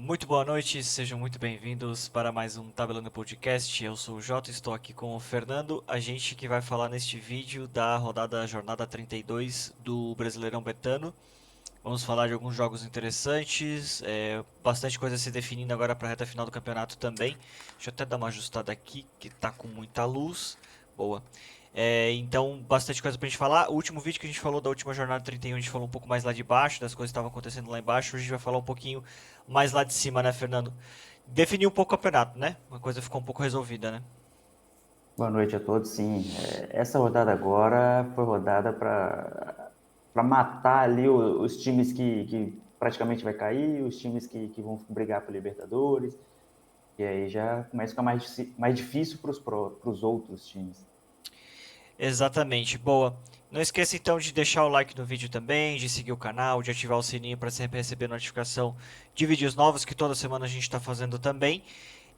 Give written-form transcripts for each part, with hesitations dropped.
Muito boa noite, sejam muito bem-vindos para mais um Tabelando Podcast. Eu sou o Jota, estou aqui com o Fernando. A gente que vai falar neste vídeo da jornada 32 do Brasileirão Betano. Vamos falar de alguns jogos interessantes, bastante coisa se definindo agora para a reta final do campeonato também. Deixa eu até dar uma ajustada aqui, que está com muita luz. Boa. Então, bastante coisa pra gente falar. O último vídeo que a gente falou da última jornada 31, a gente falou um pouco mais lá de baixo, das coisas que estavam acontecendo lá embaixo. Hoje a gente vai falar um pouquinho mais lá de cima, né, Fernando? Definir um pouco o campeonato, né? Uma coisa ficou um pouco resolvida, né? Boa noite a todos. Sim, essa rodada agora foi rodada para matar ali os times que praticamente vai cair, os times que vão brigar para Libertadores, e aí já começa a ficar mais difícil para os outros times. Exatamente, boa. Não esqueça então de deixar o like no vídeo também, de seguir o canal, de ativar o sininho para sempre receber notificação de vídeos novos que toda semana a gente está fazendo também.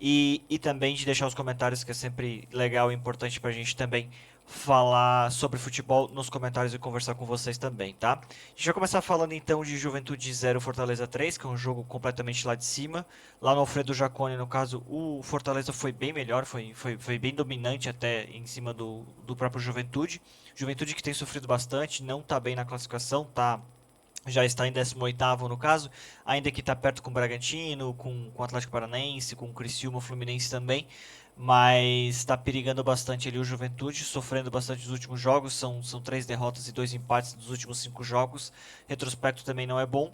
E também de deixar os comentários, que é sempre legal e importante pra gente também falar sobre futebol nos comentários e conversar com vocês também, tá? A gente vai começar falando então de Juventude 0 Fortaleza 3, que é um jogo completamente lá de cima. Lá no Alfredo Jaconi, no caso, o Fortaleza foi bem melhor, foi bem dominante até em cima do próprio Juventude. Juventude que tem sofrido bastante, não tá bem na classificação, já está em 18º no caso, ainda que está perto com o Bragantino, com o Atlético Paranaense, com o Criciúma, o Fluminense também, mas está perigando bastante ali o Juventude, sofrendo bastante nos últimos jogos, são 3 derrotas e 2 empates nos últimos 5 jogos, retrospecto também não é bom.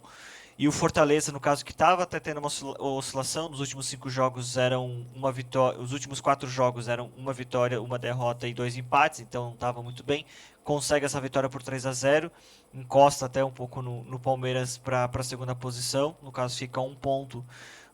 E o Fortaleza, no caso, que estava até tendo uma oscilação, nos últimos 5 jogos eram uma vitória, os últimos 4 jogos eram uma vitória, uma derrota e 2 empates, então não estava muito bem. Consegue essa vitória por 3-0, encosta até um pouco no Palmeiras para a segunda posição, no caso fica um ponto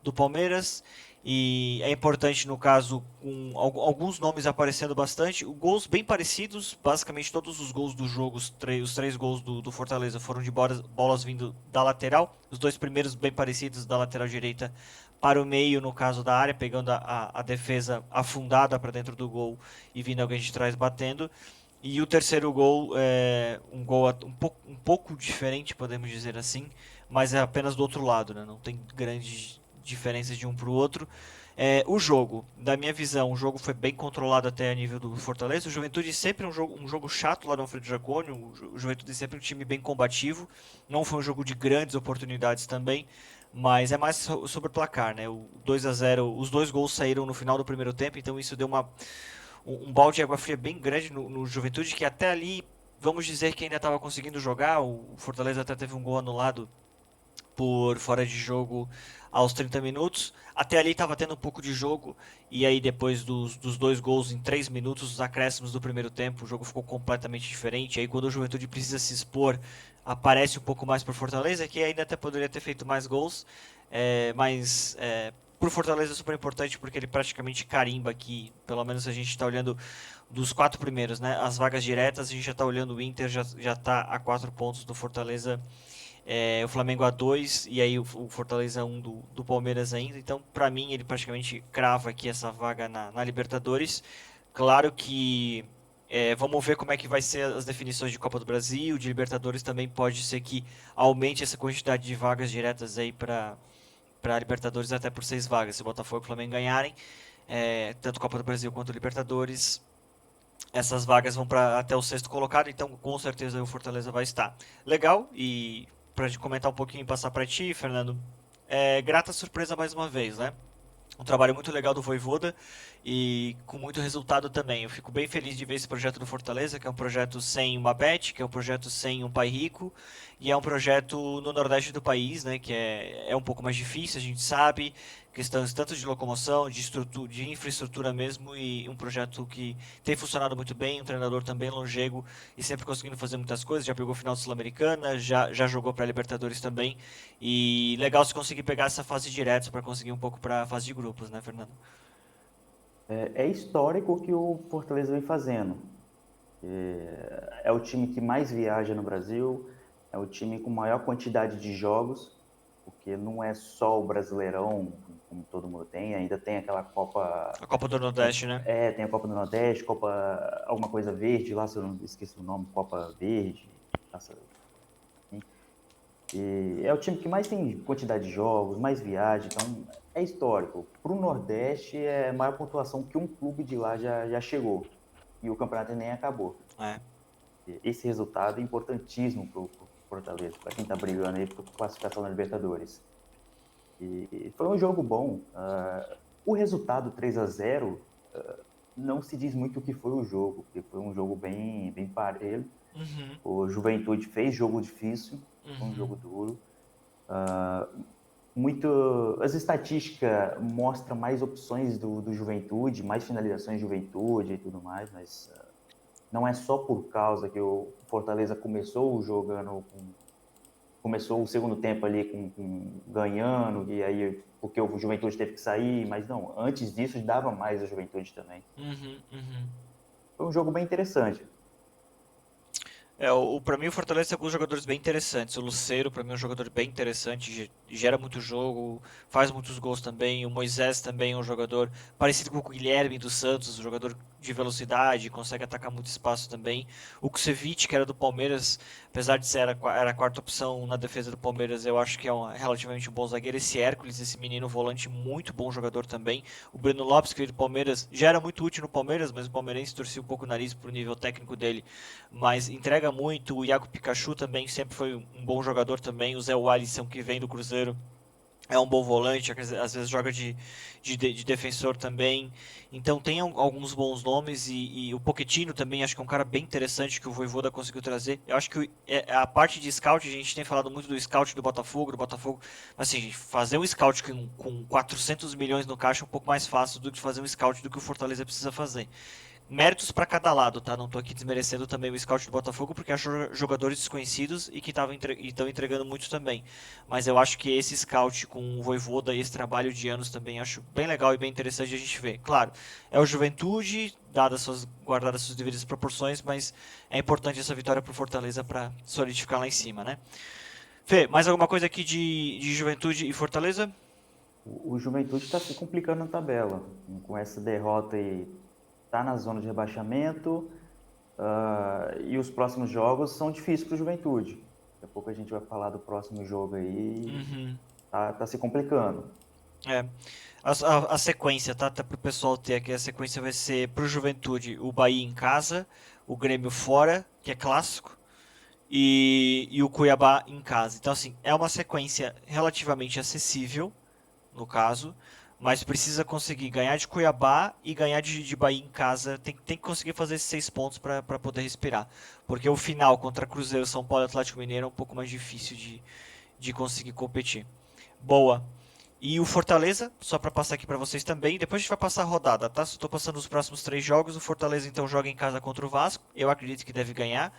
do Palmeiras. E é importante, no caso, com alguns nomes aparecendo bastante, gols bem parecidos, basicamente todos os gols do jogo, os 3 gols do Fortaleza foram de bolas vindo da lateral, os 2 primeiros bem parecidos da lateral direita para o meio, no caso da área, pegando a defesa afundada para dentro do gol e vindo alguém de trás batendo. E o terceiro gol é um gol um pouco diferente, podemos dizer assim, mas é apenas do outro lado, né? Não tem grandes diferenças de um para o outro. O jogo, da minha visão, o jogo foi bem controlado até a nível do Fortaleza. O Juventude sempre é um jogo chato lá no Alfredo Jaconi. O Juventude sempre é um time bem combativo. Não foi um jogo de grandes oportunidades também, mas é mais sobre o placar, né? O 2-0, os 2 gols saíram no final do primeiro tempo, então isso deu um balde de água fria bem grande no Juventude, que até ali, vamos dizer que ainda estava conseguindo jogar. O Fortaleza até teve um gol anulado por fora de jogo aos 30 minutos. Até ali estava tendo um pouco de jogo, e aí depois dos 2 gols em 3 minutos, os acréscimos do primeiro tempo, o jogo ficou completamente diferente. Aí quando o Juventude precisa se expor, aparece um pouco mais por Fortaleza, que ainda até poderia ter feito mais gols, mas por Fortaleza é super importante porque ele praticamente carimba aqui, pelo menos a gente está olhando dos 4 primeiros, né? As vagas diretas, a gente já está olhando o Inter, já está a 4 pontos do Fortaleza, o Flamengo a 2 e aí o Fortaleza 1 do Palmeiras ainda. Então, para mim, ele praticamente crava aqui essa vaga na Libertadores. Claro que vamos ver como é que vai ser as definições de Copa do Brasil, de Libertadores também pode ser que aumente essa quantidade de vagas diretas aí para Libertadores até por 6 vagas. Se o Botafogo e o Flamengo ganharem, tanto Copa do Brasil quanto Libertadores, essas vagas vão para até o sexto colocado, então com certeza o Fortaleza vai estar. Legal, e pra gente comentar um pouquinho e passar para ti, Fernando, grata surpresa mais uma vez, né? Um trabalho muito legal do Voivoda e com muito resultado também. Eu fico bem feliz de ver esse projeto do Fortaleza, que é um projeto sem uma bet, que é um projeto sem um pai rico, e é um projeto no Nordeste do país, né, que é um pouco mais difícil, a gente sabe, questões tanto de locomoção, de estrutura, de infraestrutura mesmo, e um projeto que tem funcionado muito bem, um treinador também longevo e sempre conseguindo fazer muitas coisas, já pegou final Sul-Americana, já jogou para Libertadores também, e legal se conseguir pegar essa fase direta para conseguir um pouco para a fase de grupos, né, Fernando? É histórico o que o Fortaleza vem fazendo. É o time que mais viaja no Brasil, é o time com maior quantidade de jogos, porque não é só o Brasileirão, como todo mundo tem, ainda tem aquela Copa. A Copa do Nordeste, né? Tem a Copa do Nordeste, Copa alguma coisa verde lá, se eu não esqueço o nome, Copa Verde, E é o time que mais tem quantidade de jogos, mais viagem, então é histórico. Para o Nordeste, é a maior pontuação que um clube de lá já chegou. E o campeonato nem acabou. É. Esse resultado é importantíssimo para o Fortaleza, para quem está brigando aí por classificação na Libertadores. E foi um jogo bom. O resultado 3-0 não se diz muito o que foi o jogo, porque foi um jogo bem parelho. Uhum, O Juventude fez jogo difícil, foi um uhum. jogo duro. As estatísticas mostram mais opções do Juventude, mais finalizações de Juventude e tudo mais, mas não é só por causa que o Fortaleza começou o segundo tempo ali ganhando, e aí porque o Juventude teve que sair, mas não, antes disso dava mais a Juventude também. Uhum, uhum. Foi um jogo bem interessante. Pra mim o Fortaleza tem alguns jogadores bem interessantes. O Lucero, pra mim, é um jogador bem interessante, gera muito jogo, faz muitos gols também. O Moisés também é um jogador parecido com o Guilherme dos Santos, um jogador de velocidade, consegue atacar muito espaço também. O Kusevich, que era do Palmeiras, apesar de ser era a quarta opção na defesa do Palmeiras, eu acho que é relativamente um bom zagueiro. Esse Hércules, esse menino volante, muito bom jogador também. O Breno Lopes, que veio do Palmeiras, já era muito útil no Palmeiras, mas o palmeirense torcia um pouco o nariz pro nível técnico dele, mas entrega muito. O Iago Pikachu também sempre foi um bom jogador também. O Zé Alisson, que vem do Cruzeiro, é um bom volante, às vezes joga de defensor também. Então tem alguns bons nomes e o Pochettino também acho que é um cara bem interessante que o Vojvoda conseguiu trazer. Eu acho que a parte de scout, a gente tem falado muito do scout do Botafogo, assim, fazer um scout com 400 milhões no caixa é um pouco mais fácil do que fazer um scout do que o Fortaleza precisa fazer. Méritos para cada lado, tá? Não tô aqui desmerecendo também o scout do Botafogo, porque acho jogadores desconhecidos e que estão entregando muito também. Mas eu acho que esse scout com o Vojvoda e esse trabalho de anos também acho bem legal e bem interessante a gente ver. Claro, é o Juventude, guardadas suas devidas proporções, mas é importante essa vitória pro Fortaleza para solidificar lá em cima, né? Fê, mais alguma coisa aqui de Juventude e Fortaleza? O Juventude está se complicando na tabela. Com essa derrota aí, está na zona de rebaixamento. E os próximos jogos são difíceis para o Juventude. Daqui a pouco a gente vai falar do próximo jogo aí. Uhum. Tá se complicando. É. A sequência, tá? Tá pro pessoal ter aqui. A sequência vai ser pro Juventude o Bahia em casa, o Grêmio fora, que é clássico, e o Cuiabá em casa. Então, assim, é uma sequência relativamente acessível, no caso, mas precisa conseguir ganhar de Cuiabá e ganhar de Bahia em casa. Tem que conseguir fazer esses 6 pontos para poder respirar. Porque o final contra Cruzeiro, São Paulo e Atlético Mineiro é um pouco mais difícil de conseguir competir. Boa. E o Fortaleza, só para passar aqui para vocês também, depois a gente vai passar a rodada, tá? Estou passando os próximos 3 jogos. O Fortaleza então joga em casa contra o Vasco, eu acredito que deve ganhar.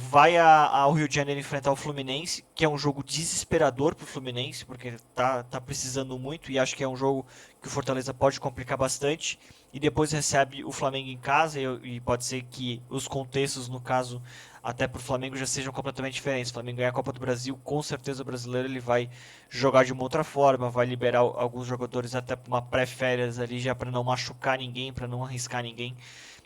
Vai ao Rio de Janeiro enfrentar o Fluminense, que é um jogo desesperador pro Fluminense, porque tá precisando muito e acho que é um jogo que o Fortaleza pode complicar bastante. E depois recebe o Flamengo em casa e pode ser que os contextos, no caso, até pro Flamengo já sejam completamente diferentes. O Flamengo ganhar a Copa do Brasil, com certeza o brasileiro ele vai jogar de uma outra forma, vai liberar alguns jogadores até para uma pré-férias ali já para não machucar ninguém, para não arriscar ninguém.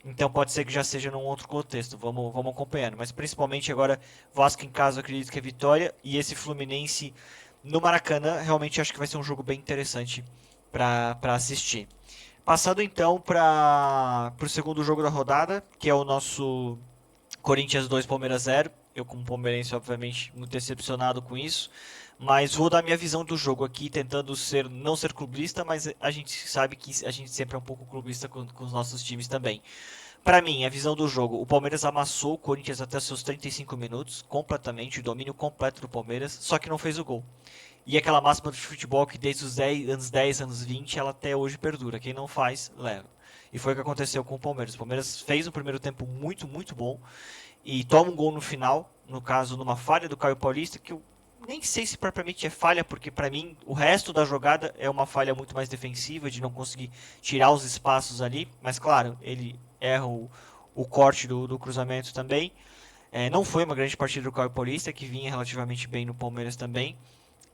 Então pode ser que já seja num outro contexto. Vamos acompanhando. Mas principalmente agora, Vasco em casa, eu acredito que é vitória. E esse Fluminense no Maracanã, realmente acho que vai ser um jogo bem interessante para assistir. Passando então para o segundo jogo da rodada, que é o nosso Corinthians 2, Palmeiras 0. Eu, como palmeirense, obviamente, muito decepcionado com isso. Mas vou dar minha visão do jogo aqui, tentando não ser clubista, mas a gente sabe que a gente sempre é um pouco clubista com os nossos times também. Para mim, a visão do jogo, o Palmeiras amassou o Corinthians até seus 35 minutos, completamente, o domínio completo do Palmeiras, só que não fez o gol. E aquela máxima de futebol que desde os 10 anos 20, ela até hoje perdura. Quem não faz, leva. E foi o que aconteceu com o Palmeiras. O Palmeiras fez um primeiro tempo muito, muito bom e toma um gol no final, no caso, numa falha do Caio Paulista, que eu nem sei se propriamente é falha, porque para mim o resto da jogada é uma falha muito mais defensiva, de não conseguir tirar os espaços ali, mas claro, ele erra o corte do cruzamento também. Não foi uma grande partida do Caio Paulista, que vinha relativamente bem no Palmeiras também.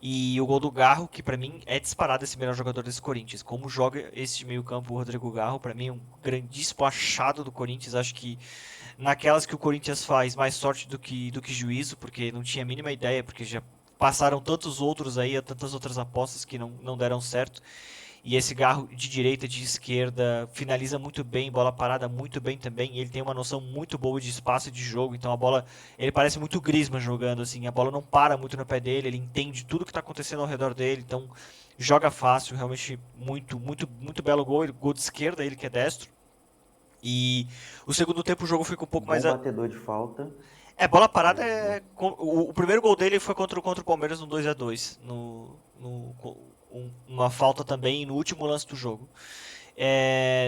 E o gol do Garro, que para mim é disparado esse melhor jogador desse Corinthians. Como joga esse meio campo o Rodrigo Garro, para mim é um grandíssimo achado do Corinthians. Acho que naquelas que o Corinthians faz mais sorte do que juízo, porque não tinha a mínima ideia, porque já passaram tantos outros aí, tantas outras apostas que não deram certo. E esse Garro de direita, de esquerda, finaliza muito bem, bola parada muito bem também. Ele tem uma noção muito boa de espaço e de jogo, então a bola, ele parece muito Griezmann jogando assim, a bola não para muito no pé dele, ele entende tudo que está acontecendo ao redor dele, então joga fácil, realmente muito, muito, muito belo gol, gol de esquerda, ele que é destro. E o segundo tempo o jogo fica um pouco mais Bom batedor de falta. bola parada Eu- o primeiro gol dele foi contra o Palmeiras no 2-2 uma falta também no último lance do jogo.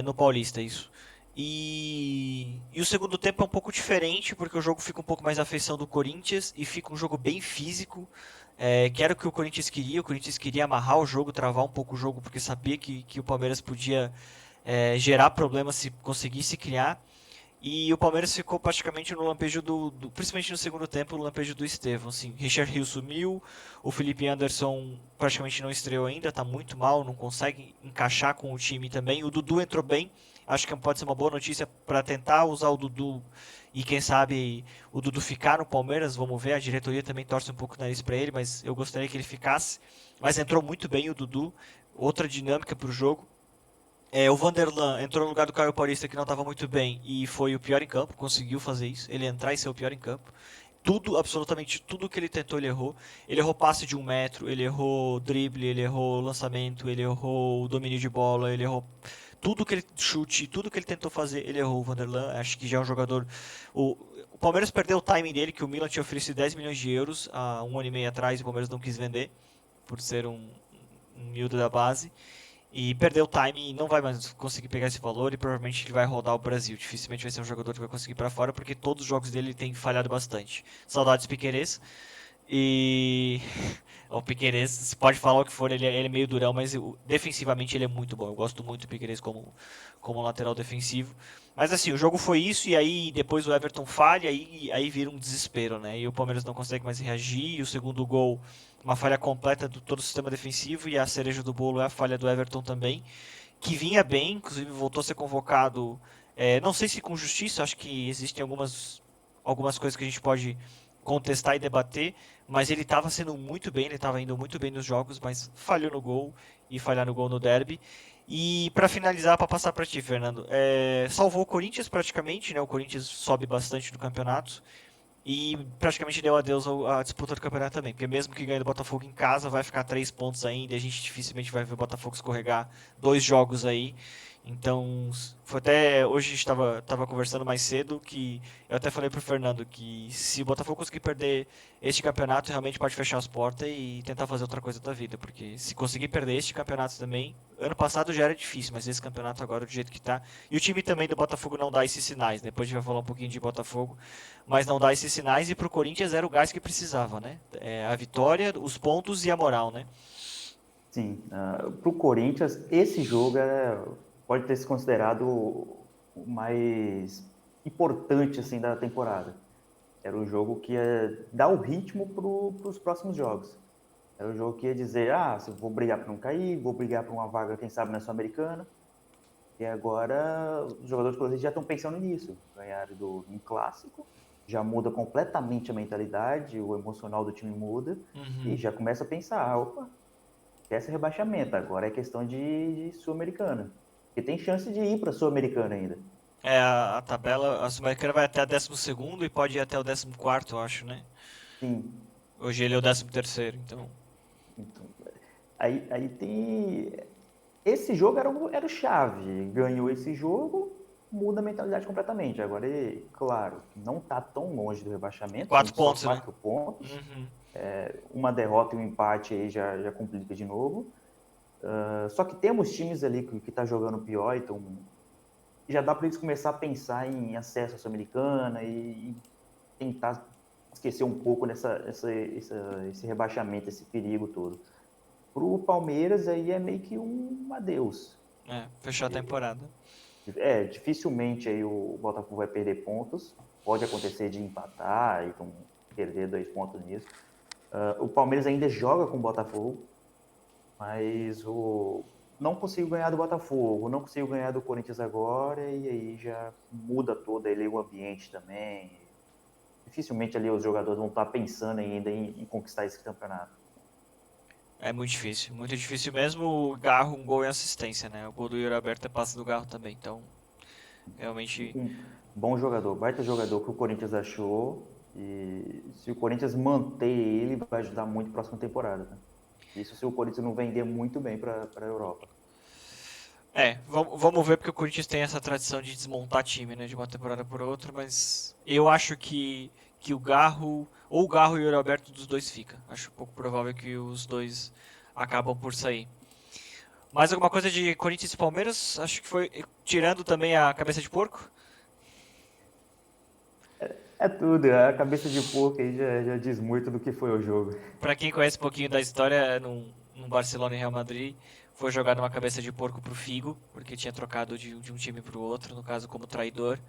No Paulista, isso. E o segundo tempo é um pouco diferente, porque o jogo fica um pouco mais à feição do Corinthians e fica um jogo bem físico. Que era o que o Corinthians queria. O Corinthians queria amarrar o jogo, travar um pouco o jogo, porque sabia que o Palmeiras podia gerar problemas se conseguisse criar. E o Palmeiras ficou praticamente no lampejo principalmente no segundo tempo, no lampejo do Estevão. Assim, Richard Rios sumiu, o Felipe Anderson praticamente não estreou ainda, tá muito mal, não consegue encaixar com o time também. O Dudu entrou bem, acho que pode ser uma boa notícia para tentar usar o Dudu e quem sabe o Dudu ficar no Palmeiras. Vamos ver, a diretoria também torce um pouco o nariz para ele, mas eu gostaria que ele ficasse. Mas entrou muito bem o Dudu, outra dinâmica para o jogo. O Vanderlan entrou no lugar do Caio Paulista que não estava muito bem e foi o pior em campo, conseguiu fazer isso, ele entrar e ser o pior em campo. Tudo, absolutamente tudo que ele tentou, ele errou. Ele errou passe de 1 metro, ele errou drible, ele errou lançamento, ele errou o domínio de bola, ele errou tudo que ele chute, tudo que ele tentou fazer, ele errou o Vanderlan. Acho que já é um jogador. O Palmeiras perdeu o timing dele, que o Milan tinha oferecido 10 milhões de euros há um ano e meio atrás, e o Palmeiras não quis vender, por ser um miúdo da base. E perdeu o time e não vai mais conseguir pegar esse valor e provavelmente ele vai rodar o Brasil. Dificilmente vai ser um jogador que vai conseguir para fora porque todos os jogos dele tem falhado bastante. Saudades Piquerez. E o Piquerez, você pode falar o que for, ele é meio durão, mas defensivamente ele é muito bom. Eu gosto muito do Piquerez como lateral defensivo. Mas assim, o jogo foi isso e aí depois o Everton falha e aí vira um desespero, né? E o Palmeiras não consegue mais reagir. E o segundo gol, uma falha completa do todo o sistema defensivo e a cereja do bolo é a falha do Everton também, que vinha bem, inclusive voltou a ser convocado. Não sei se com justiça, acho que existem algumas coisas que a gente pode contestar e debater, mas ele estava sendo muito bem, ele estava indo muito bem nos jogos, mas falhou no gol e falhar no gol no derby. E para finalizar, para passar para ti, Fernando, salvou o Corinthians praticamente, né? O Corinthians sobe bastante no campeonato e praticamente deu adeus à disputa do campeonato também, porque mesmo que ganhe do Botafogo em casa, vai ficar 3 pontos ainda, e a gente dificilmente vai ver o Botafogo escorregar 2 jogos aí. Então, foi até hoje a gente estava conversando mais cedo que eu até falei pro Fernando que se o Botafogo conseguir perder este campeonato, realmente pode fechar as portas e tentar fazer outra coisa da vida, porque se conseguir perder este campeonato também, ano passado já era difícil, mas esse campeonato agora do jeito que tá, e o time também do Botafogo não dá esses sinais, depois a gente vai falar um pouquinho de Botafogo, mas não dá esses sinais e pro Corinthians era o gás que precisava, né? A vitória, os pontos e a moral, né? Sim, para o Corinthians, esse jogo pode ter se considerado o mais importante assim, da temporada. Era o jogo que ia dar o ritmo para os próximos jogos. Era o jogo que ia dizer, se eu vou brigar para não cair, vou brigar para uma vaga, quem sabe, na Sul-Americana. E agora os jogadores do Corinthians já estão pensando nisso. Ganharam um clássico, já muda completamente a mentalidade, o emocional do time muda, e Uhum. já começa a pensar, opa, esquece rebaixamento, agora é questão de Sul-Americana. E tem chance de ir para a Sul-Americana ainda. A tabela, a Sul-Americana vai até o 12º e pode ir até o 14º, eu acho, né? Sim. Hoje ele é o 13º, então. Então, aí tem. Esse jogo era o chave. Ganhou esse jogo, muda a mentalidade completamente. Agora, claro, não está tão longe do rebaixamento, são Quatro só pontos, né? 4 pontos. Uhum. Uma derrota e um empate aí já complica de novo. Só que temos times ali que tá jogando pior, então já dá para eles começar a pensar em acesso à Sul-Americana e tentar esquecer um pouco esse rebaixamento, esse perigo todo. Para o Palmeiras aí é meio que um adeus. Fechou a temporada. Dificilmente aí o Botafogo vai perder pontos. Pode acontecer de empatar, então perder 2 pontos nisso. O Palmeiras ainda joga com o Botafogo, mas não consigo ganhar do Botafogo, não consigo ganhar do Corinthians agora, e aí já muda todo ali o ambiente também. Dificilmente ali os jogadores vão estar pensando ainda em conquistar esse campeonato. É muito difícil mesmo. O Garro, um gol e assistência, né? O gol do Yuri Alberto é passe do Garro também, então realmente Um bom jogador, baita jogador que o Corinthians achou, e se o Corinthians manter ele, vai ajudar muito a próxima temporada. Né? Isso se o Corinthians não vender muito bem para a Europa. Vamos ver porque o Corinthians tem essa tradição de desmontar time, né, de uma temporada por outra, mas eu acho que o Garro, ou o Garro e o Yuri Alberto dos dois fica. Acho pouco provável que os dois acabam por sair. Mais alguma coisa de Corinthians e Palmeiras? Acho que foi tirando também a cabeça de porco. É tudo, a cabeça de porco aí já diz muito do que foi o jogo. Pra quem conhece um pouquinho da história, num Barcelona e Real Madrid, foi jogado uma cabeça de porco pro Figo, porque tinha trocado de um time pro outro, no caso como traidor.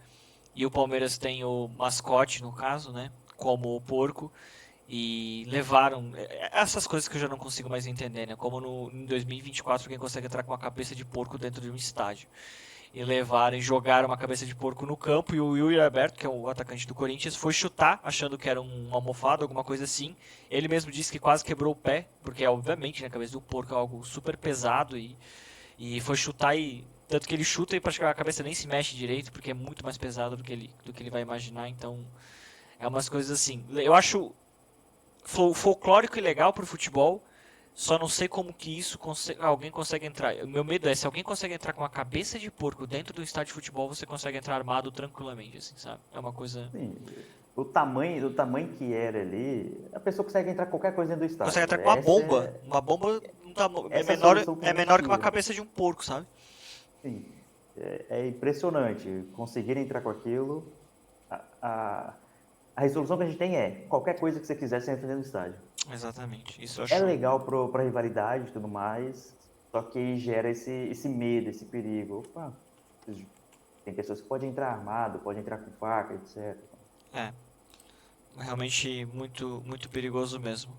E o Palmeiras tem o mascote, no caso, né? Como o porco. E levaram essas coisas que eu já não consigo mais entender, né? Como em 2024 alguém consegue entrar com uma cabeça de porco dentro de um estádio. E levaram e jogaram uma cabeça de porco no campo. E o Yuri Alberto, que é o atacante do Corinthians, foi chutar, achando que era uma almofada, alguma coisa assim. Ele mesmo disse que quase quebrou o pé, porque obviamente né, a cabeça do porco é algo super pesado. E foi chutar e. Tanto que ele chuta e praticamente a cabeça nem se mexe direito, porque é muito mais pesado do que ele vai imaginar. Então, é umas coisas assim. Eu acho folclórico e legal pro futebol, só não sei como que isso alguém consegue entrar. O meu medo é se alguém consegue entrar com uma cabeça de porco dentro do estádio de futebol, você consegue entrar armado tranquilamente, assim, sabe? É uma coisa. Sim, o tamanho que era ali, a pessoa consegue entrar qualquer coisa dentro do Consegue estádio. entrar com uma Essa bomba. é, Uma bomba essa é a solução que a é gente menor que uma tira. cabeça de um porco, sabe? Sim, é impressionante conseguir entrar com aquilo. A, a, a resolução que a gente tem é qualquer coisa que você quiser, você entra dentro do estádio. Exatamente. Isso eu É acho. legal para rivalidade e tudo mais, só que gera esse medo, esse perigo. Opa, tem pessoas que podem entrar armado, podem entrar com faca, etc. É, realmente muito perigoso mesmo.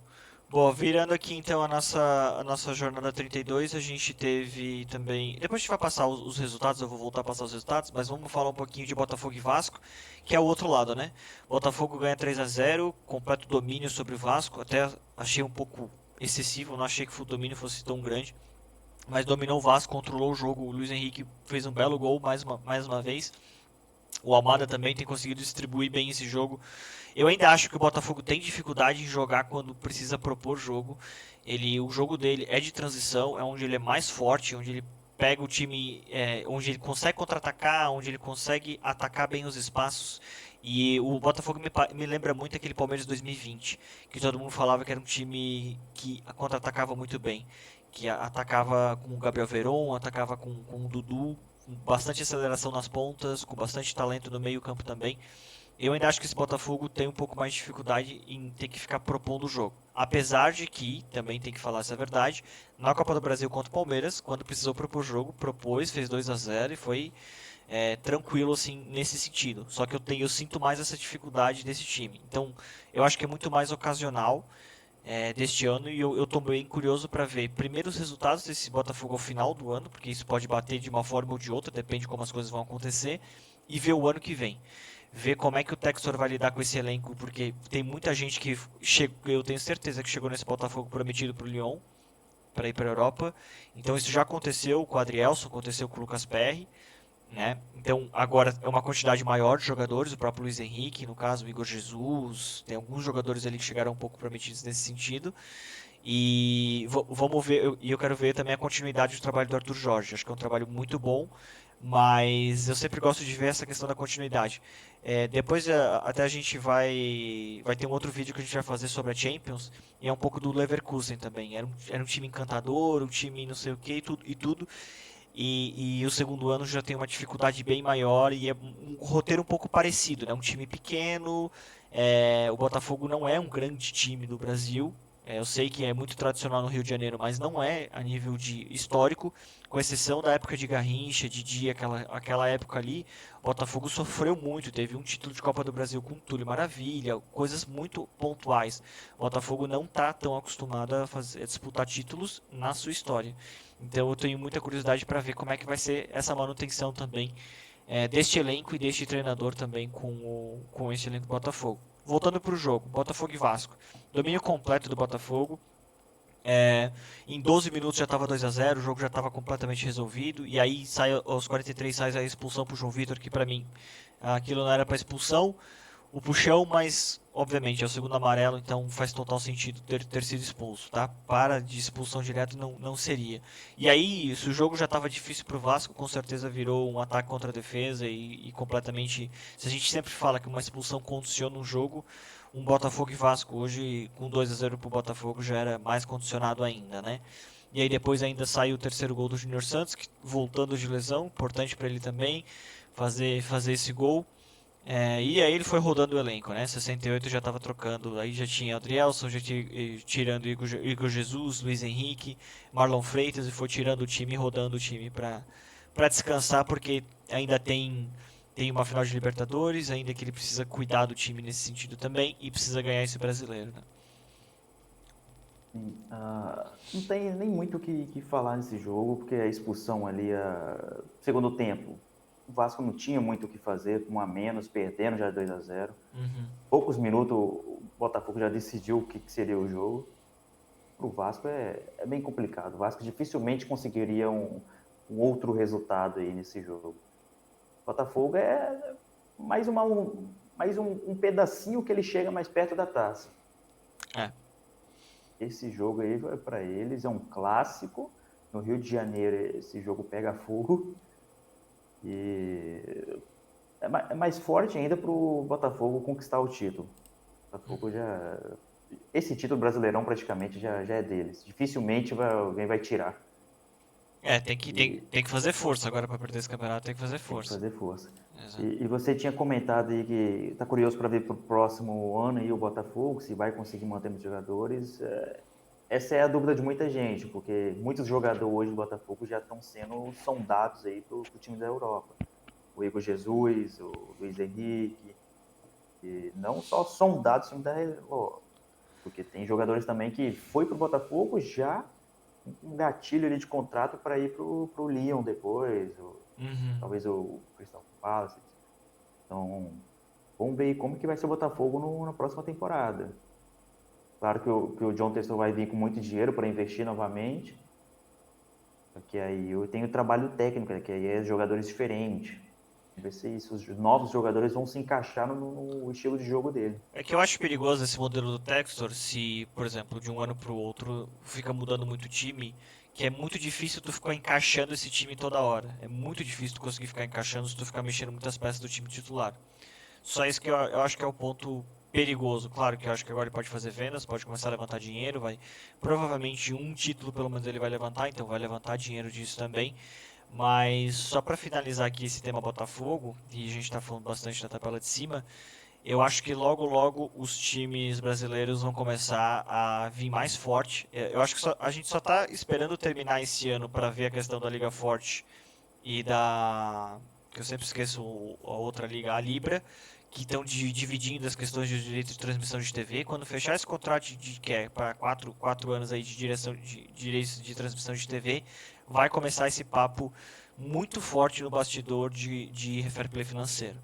Bom, virando aqui então a nossa jornada 32, a gente teve também. Depois a gente vai passar os resultados, eu vou voltar a passar os resultados, mas vamos falar um pouquinho de Botafogo e Vasco, que é o outro lado, né? Botafogo ganha 3-0, completo domínio sobre o Vasco, até achei um pouco excessivo, não achei que o domínio fosse tão grande, mas dominou o Vasco, controlou o jogo. O Luiz Henrique fez um belo gol mais uma vez. O Almada também tem conseguido distribuir bem esse jogo. Eu ainda acho que o Botafogo tem dificuldade em jogar quando precisa propor jogo. O jogo dele é de transição, é onde ele é mais forte, onde ele pega o time, onde ele consegue contra-atacar, onde ele consegue atacar bem os espaços. E o Botafogo me lembra muito aquele Palmeiras 2020, que todo mundo falava que era um time que contra-atacava muito bem, que atacava com o Gabriel Veron, atacava com o Dudu, com bastante aceleração nas pontas, com bastante talento no meio campo também. Eu ainda acho que esse Botafogo tem um pouco mais de dificuldade em ter que ficar propondo o jogo. Apesar de que, também tem que falar essa verdade, na Copa do Brasil contra o Palmeiras, quando precisou propor o jogo, propôs, fez 2-0 e foi tranquilo assim nesse sentido. Só que eu sinto mais essa dificuldade desse time. Então, eu acho que é muito mais ocasional deste ano e eu tô bem curioso para ver primeiro os resultados desse Botafogo ao final do ano, porque isso pode bater de uma forma ou de outra, depende de como as coisas vão acontecer, e ver o ano que vem. Ver como é que o Textor vai lidar com esse elenco, porque tem muita gente que eu tenho certeza que chegou nesse Botafogo prometido para o Lyon, para ir para a Europa. Então isso já aconteceu com o Adrielson, aconteceu com o Lucas Perry, né? Então agora é uma quantidade maior de jogadores, o próprio Luiz Henrique, no caso o Igor Jesus, tem alguns jogadores ali que chegaram um pouco prometidos nesse sentido. E vamos ver, eu quero ver também a continuidade do trabalho do Arthur Jorge. Acho que é um trabalho muito bom, mas eu sempre gosto de ver essa questão da continuidade. Depois até a gente vai ter um outro vídeo que a gente vai fazer sobre a Champions, e é um pouco do Leverkusen também. Era um time encantador, um time não sei o que e tudo. E o segundo ano já tem uma dificuldade bem maior e é um roteiro um pouco parecido, né? Um time pequeno, o Botafogo não é um grande time do Brasil, Eu sei que é muito tradicional no Rio de Janeiro, mas não é a nível de histórico, com exceção da época de Garrincha, Didi, aquela época ali. O Botafogo sofreu muito, teve um título de Copa do Brasil com Túlio Maravilha, coisas muito pontuais. O Botafogo não está tão acostumado a disputar títulos na sua história. Então eu tenho muita curiosidade para ver como é que vai ser essa manutenção também deste elenco e deste treinador também com esse elenco do Botafogo. Voltando para o jogo, Botafogo e Vasco. Domínio completo do Botafogo. Em 12 minutos já estava 2-0, o jogo já estava completamente resolvido. E aí sai aos 43 sai a expulsão para o João Vitor, que para mim aquilo não era para expulsão. O puxão, mas obviamente é o segundo amarelo, então faz total sentido ter sido expulso, tá? Para de expulsão direta não seria. E aí, se o jogo já estava difícil para o Vasco, com certeza virou um ataque contra a defesa e completamente. Se a gente sempre fala que uma expulsão condiciona um jogo, um Botafogo e Vasco hoje com 2-0 para o Botafogo já era mais condicionado ainda, né? E aí depois ainda saiu o terceiro gol do Júnior Santos, que, voltando de lesão, importante para ele também fazer esse gol. E aí ele foi rodando o elenco, né? 68 já estava trocando, aí já tinha Adrielson, já tinha, tirando Igor Jesus, Luiz Henrique, Marlon Freitas e foi tirando o time, rodando o time para descansar, porque ainda tem uma final de Libertadores, ainda que ele precisa cuidar do time nesse sentido também e precisa ganhar esse brasileiro, né? Sim, não tem nem muito o que falar nesse jogo, porque a expulsão ali, segundo tempo, o Vasco não tinha muito o que fazer, com um a menos, perdendo já 2-0. Uhum. Poucos minutos o Botafogo já decidiu o que seria o jogo. Para o Vasco é bem complicado. O Vasco dificilmente conseguiria um outro resultado aí nesse jogo. O Botafogo é mais um pedacinho que ele chega mais perto da taça. É. Esse jogo aí, para eles, é um clássico. No Rio de Janeiro, esse jogo pega fogo. E é mais forte ainda para o Botafogo conquistar o título. O Botafogo já. Esse título brasileirão praticamente já é deles. Dificilmente alguém vai tirar. Tem que fazer força agora para perder esse campeonato, tem que fazer Tem que força. fazer força. Exato. E você tinha comentado aí que está curioso para ver para o próximo ano aí o Botafogo, se vai conseguir manter os jogadores. Essa é a dúvida de muita gente, porque muitos jogadores hoje do Botafogo já estão sendo sondados aí para o time da Europa. O Igor Jesus, o Luiz Henrique, e não só sondados time da Europa, porque tem jogadores também que foi para o Botafogo já um gatilho ali de contrato para ir para o Lyon depois, Uhum. talvez o Crystal Palace. Então, vamos ver como que vai ser o Botafogo na próxima temporada. Claro que o John Textor vai vir com muito dinheiro para investir novamente, porque aí eu tenho trabalho técnico, né, que aí é jogadores diferentes. Vamos ver se os novos jogadores vão se encaixar no estilo de jogo dele. É que eu acho perigoso esse modelo do Textor se, por exemplo, de um ano para o outro fica mudando muito o time, que é muito difícil tu ficar encaixando esse time toda hora. É muito difícil tu conseguir ficar encaixando se tu ficar mexendo muitas peças do time titular. Só isso que eu acho que é o ponto perigoso. Claro que eu acho que agora ele pode fazer vendas, pode começar a levantar dinheiro, vai provavelmente um título pelo menos ele vai levantar, então vai levantar dinheiro disso também. Mas só para finalizar aqui esse tema Botafogo, e a gente está falando bastante da tabela de cima, eu acho que logo logo os times brasileiros vão começar a vir mais forte. Eu acho que a gente só está esperando terminar esse ano para ver a questão da Liga Forte e da que eu sempre esqueço a outra liga, a Libra, que estão dividindo as questões de direito de transmissão de TV. Quando fechar esse contrato que é para quatro anos aí de direção de direitos de transmissão de TV, vai começar esse papo muito forte no bastidor de fair play financeiro.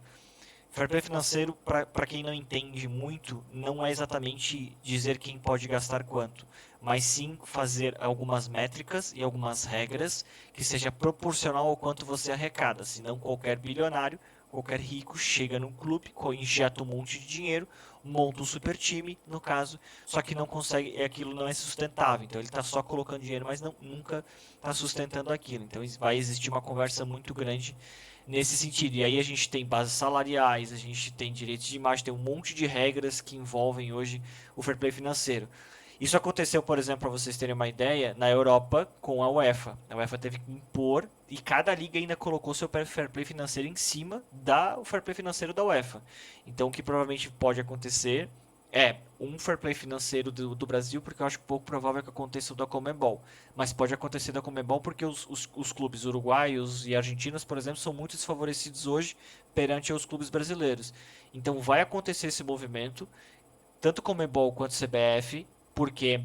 Fair play financeiro, para quem não entende muito, não é exatamente dizer quem pode gastar quanto, mas sim fazer algumas métricas e algumas regras que seja proporcional ao quanto você arrecada. Senão qualquer bilionário, qualquer rico chega num clube, injeta um monte de dinheiro, monta um super time, no caso, só que não consegue, aquilo não é sustentável. Então ele está só colocando dinheiro, mas nunca está sustentando aquilo. Então vai existir uma conversa muito grande nesse sentido. E aí a gente tem bases salariais, a gente tem direitos de imagem, tem um monte de regras que envolvem hoje o fair play financeiro. Isso aconteceu, por exemplo, para vocês terem uma ideia, na Europa com a UEFA. A UEFA teve que impor e cada liga ainda colocou seu fair play financeiro em cima do fair play financeiro da UEFA. Então o que provavelmente pode acontecer um fair play financeiro do Brasil, porque eu acho pouco provável que aconteça o da Conmebol. Mas pode acontecer da Conmebol porque os clubes uruguaios e argentinos, por exemplo, são muito desfavorecidos hoje perante os clubes brasileiros. Então vai acontecer esse movimento, tanto Conmebol quanto CBF, porque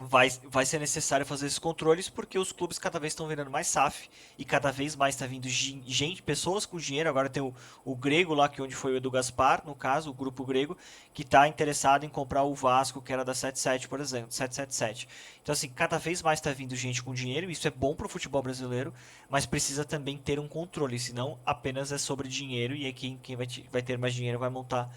vai ser necessário fazer esses controles porque os clubes cada vez estão virando mais SAF e cada vez mais está vindo gente, pessoas com dinheiro. Agora tem o Grego lá, que onde foi o Edu Gaspar, no caso, o grupo Grego, que está interessado em comprar o Vasco, que era da 77, por exemplo, 777. Então, assim, cada vez mais está vindo gente com dinheiro, isso é bom para o futebol brasileiro, mas precisa também ter um controle, senão apenas é sobre dinheiro e aí quem vai ter mais dinheiro vai montar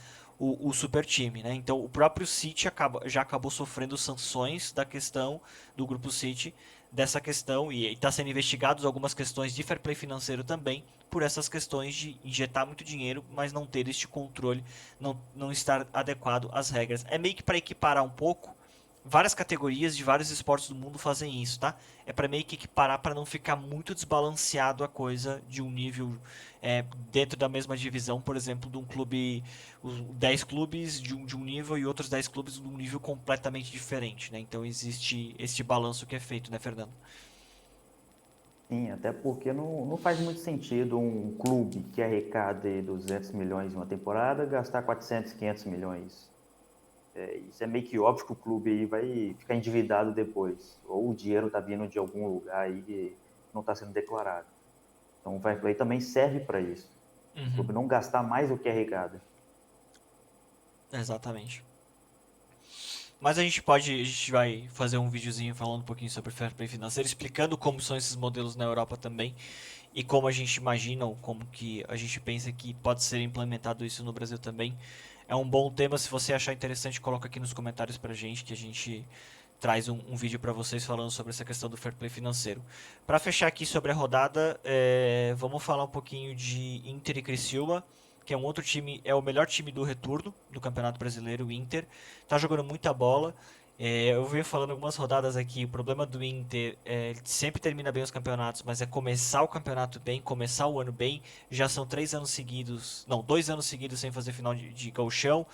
o super time, né? Então o próprio City já acabou sofrendo sanções da questão do grupo City, dessa questão, e está sendo investigados algumas questões de fair play financeiro também, por essas questões de injetar muito dinheiro, mas não ter este controle, não estar adequado às regras. É meio que para equiparar um pouco. Várias categorias de vários esportes do mundo fazem isso, tá? É para meio que equiparar para não ficar muito desbalanceado a coisa de um nível dentro da mesma divisão, por exemplo, de um clube, os 10 clubes de um nível e outros 10 clubes de um nível completamente diferente, né? Então existe este balanço que é feito, né, Fernando? Sim, até porque não faz muito sentido um clube que arrecade 200 milhões em uma temporada gastar 400, 500 milhões. Isso é meio que óbvio que o clube aí vai ficar endividado depois, ou o dinheiro está vindo de algum lugar aí que não está sendo declarado. Então o fair play também serve para isso. O Uhum, clube não gastar mais do que arrecada. exatamente. Mas a gente vai fazer um videozinho falando um pouquinho sobre fair play financeiro, explicando como são esses modelos na Europa também e como a gente imagina ou como que a gente pensa que pode ser implementado isso no Brasil também. É um bom tema, se você achar interessante, coloca aqui nos comentários pra gente que a gente traz um vídeo para vocês falando sobre essa questão do fair play financeiro. Para fechar aqui sobre a rodada, vamos falar um pouquinho de Inter e Criciúma, que é um outro time, é o melhor time do retorno do Campeonato Brasileiro, o Inter. Tá jogando muita bola. Eu venho falando algumas rodadas aqui, o problema do Inter ele sempre termina bem os campeonatos, mas é começar o campeonato bem, começar o ano bem. Já são 3 anos seguidos, não, 2 anos seguidos sem fazer final de gauchão.